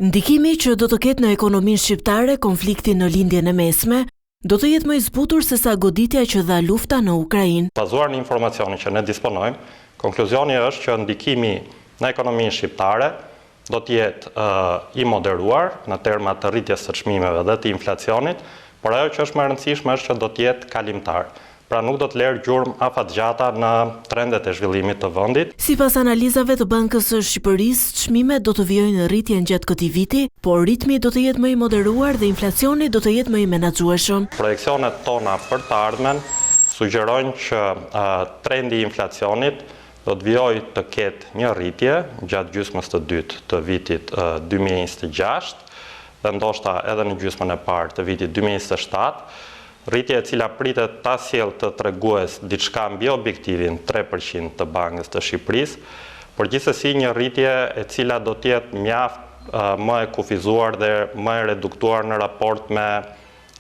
Ndikimi që do të ketë në ekonominë shqiptare konflikti në lindjen e mesme do të jetë më i zbutur se sa goditja që dha lufta në Ukrainë. Bazuar në informacionin që ne disponojmë, konkluzioni është që ndikimi në ekonominë shqiptare do të jetë i moderuar në terma të rritjes së çmimeve dhe të inflacionit, por ajo që është më e rëndësishme është që do të jetë kalimtar. Pra nuk do të lërë gjurmë afatgjata në trendet e zhvillimit të vendit. Sipas analizave të Bankës së Shqipërisë, çmimet do të vijojnë në rritjen gjatë këtij viti, por ritmi do të jetë më i moderuar dhe inflacioni do të jetë më i menaxhueshëm. Projekcionet tona për të ardhmen sugjerojnë që trendi i inflacionit do të vijojë të ketë një rritje gjatë gjysmës të dytë të vitit 2026 dhe ndoshta edhe në gjysmën e parë të vitit 2027. Rritje e cila pritet ta sjellë të tregues diçka mbi objektivin 3% të Bankës të Shqipërisë, por gjithsesi një rritje e cila do të jetë mjaft më e kufizuar dhe më e reduktuar në raport me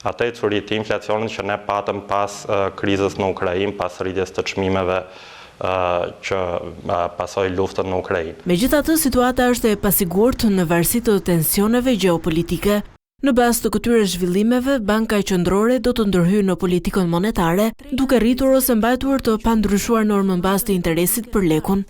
atë ecuri të inflacionit që ne patëm pas krizës në Ukrainë, pas rritjes të çmimeve që pasoi luftën në Ukrainë. Megjithatë, situata është e pasigurt në varësi të tensioneve gjeopolitike. Në bazë të këtyre zhvillimeve, Banka Qendrore do të ndërhyjë në politikën monetare, duke rritur ose mbajtur të pandryshuar normën bazë të interesit për lekun.